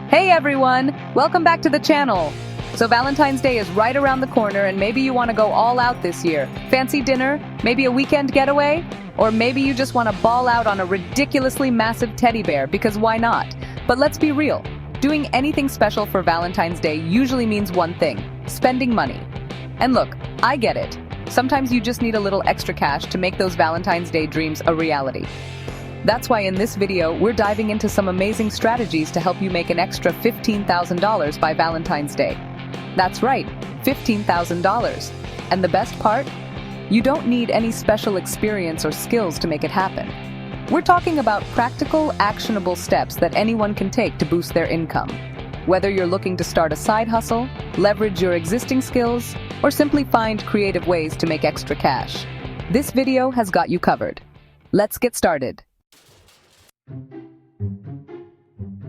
Hey everyone! Welcome back to the channel! So Valentine's Day is right around the corner and maybe you want to go all out this year. Fancy dinner? Maybe a weekend getaway? Or maybe you just want to ball out on a ridiculously massive teddy bear, because why not? But let's be real. Doing anything special for Valentine's Day usually means one thing: spending money. And look, I get it. Sometimes you just need a little extra cash to make those Valentine's Day dreams a reality. That's why in this video, we're diving into some amazing strategies to help you make an extra $15,000 by Valentine's Day. That's right, $15,000. And the best part? You don't need any special experience or skills to make it happen. We're talking about practical, actionable steps that anyone can take to boost their income. Whether you're looking to start a side hustle, leverage your existing skills, or simply find creative ways to make extra cash, this video has got you covered. Let's get started.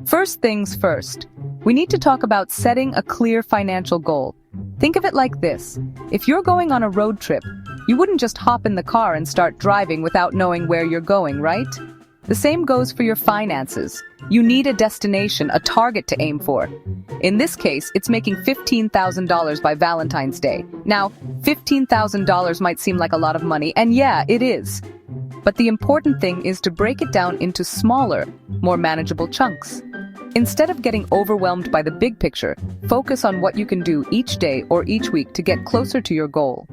First things first, we need to talk about setting a clear financial goal. Think of it like this. If you're going on a road trip, you wouldn't just hop in the car and start driving without knowing where you're going, right? The same goes for your finances. You need a destination, a target to aim for. In this case, it's making $15,000 by Valentine's Day. Now, $15,000 might seem like a lot of money, and yeah, it is. But the important thing is to break it down into smaller, more manageable chunks. Instead of getting overwhelmed by the big picture, focus on what you can do each day or each week to get closer to your goal.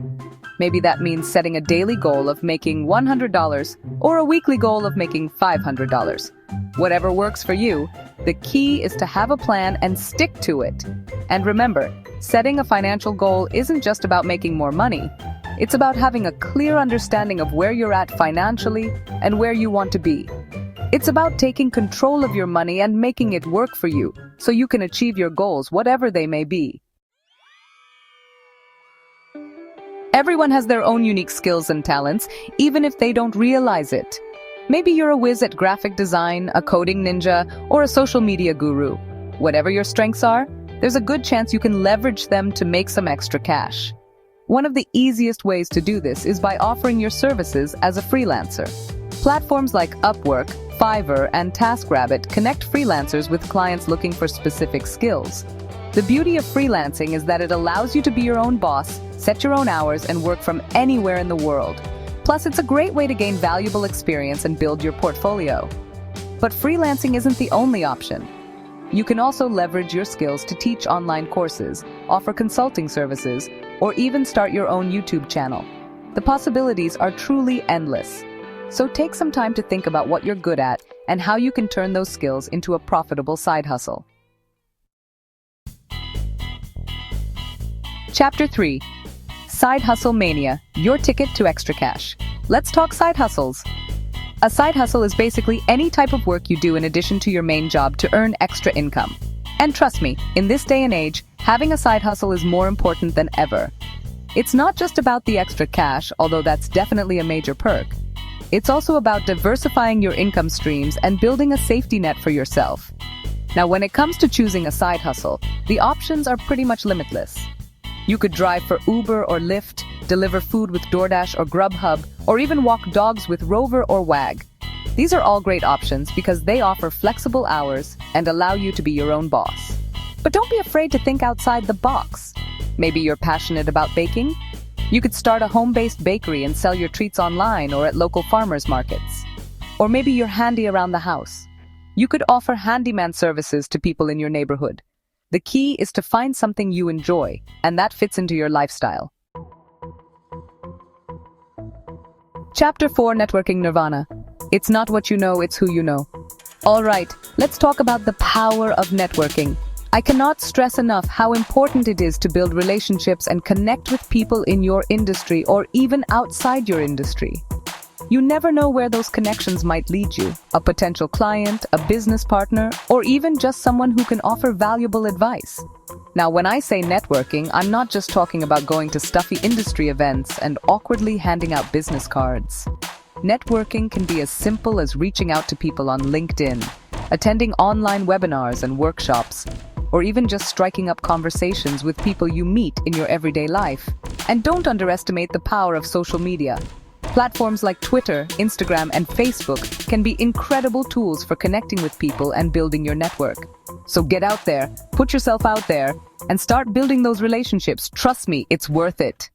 Maybe that means setting a daily goal of making $100 or a weekly goal of making $500. Whatever works for you, the key is to have a plan and stick to it. And remember, setting a financial goal isn't just about making more money. It's about having a clear understanding of where you're at financially and where you want to be. It's about taking control of your money and making it work for you so you can achieve your goals, whatever they may be. Everyone has their own unique skills and talents, even if they don't realize it. Maybe you're a whiz at graphic design, a coding ninja, or a social media guru. Whatever your strengths are, there's a good chance you can leverage them to make some extra cash. One of the easiest ways to do this is by offering your services as a freelancer. Platforms like Upwork, Fiverr, and TaskRabbit connect freelancers with clients looking for specific skills. The beauty of freelancing is that it allows you to be your own boss, set your own hours, and work from anywhere in the world. Plus, it's a great way to gain valuable experience and build your portfolio. But freelancing isn't the only option. You can also leverage your skills to teach online courses, offer consulting services, or even start your own YouTube channel. The possibilities are truly endless. So take some time to think about what you're good at and how you can turn those skills into a profitable side hustle. Chapter 3. Side Hustle Mania, your ticket to extra cash. Let's talk side hustles. A side hustle is basically any type of work you do in addition to your main job to earn extra income. And trust me, in this day and age, having a side hustle is more important than ever. It's not just about the extra cash, although that's definitely a major perk. It's also about diversifying your income streams and building a safety net for yourself. Now, when it comes to choosing a side hustle, the options are pretty much limitless. You could drive for Uber or Lyft, deliver food with DoorDash or Grubhub, or even walk dogs with Rover or Wag. These are all great options because they offer flexible hours and allow you to be your own boss. But don't be afraid to think outside the box. Maybe you're passionate about baking? You could start a home-based bakery and sell your treats online or at local farmers markets. Or maybe you're handy around the house. You could offer handyman services to people in your neighborhood. The key is to find something you enjoy, and that fits into your lifestyle. Chapter 4, Networking Nirvana. It's not what you know, it's who you know. All right, let's talk about the power of networking. I cannot stress enough how important it is to build relationships and connect with people in your industry or even outside your industry. You never know where those connections might lead you: a potential client, a business partner, or even just someone who can offer valuable advice. Now, when I say networking, I'm not just talking about going to stuffy industry events and awkwardly handing out business cards. Networking can be as simple as reaching out to people on LinkedIn, attending online webinars and workshops, or even just striking up conversations with people you meet in your everyday life. And don't underestimate the power of social media. Platforms like Twitter, Instagram, and Facebook can be incredible tools for connecting with people and building your network. So get out there, put yourself out there, and start building those relationships. Trust me, it's worth it.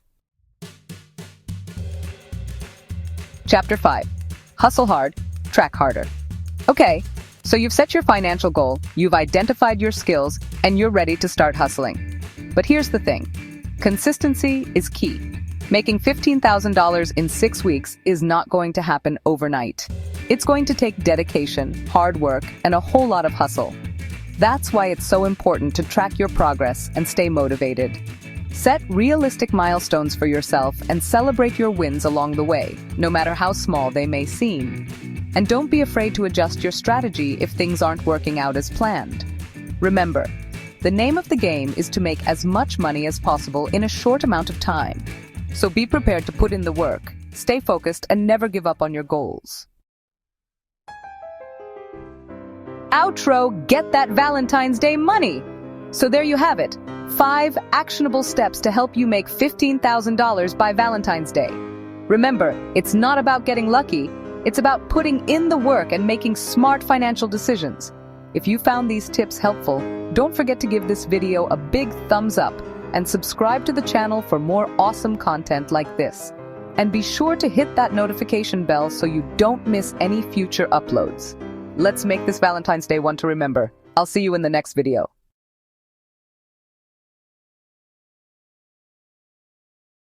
Chapter 5. Hustle hard, track harder. Okay, so you've set your financial goal, you've identified your skills, and you're ready to start hustling. But here's the thing. Consistency is key. Making $15,000 in 6 weeks is not going to happen overnight. It's going to take dedication, hard work, and a whole lot of hustle. That's why it's so important to track your progress and stay motivated. Set realistic milestones for yourself and celebrate your wins along the way, no matter how small they may seem. And don't be afraid to adjust your strategy if things aren't working out as planned. Remember, the name of the game is to make as much money as possible in a short amount of time. So be prepared to put in the work, stay focused, and never give up on your goals. Outro, get that Valentine's Day money! So there you have it, 5 actionable steps to help you make $15,000 by Valentine's Day. Remember, it's not about getting lucky, it's about putting in the work and making smart financial decisions. If you found these tips helpful, don't forget to give this video a big thumbs up and subscribe to the channel for more awesome content like this. And be sure to hit that notification bell so you don't miss any future uploads. Let's make this Valentine's Day one to remember. I'll see you in the next video.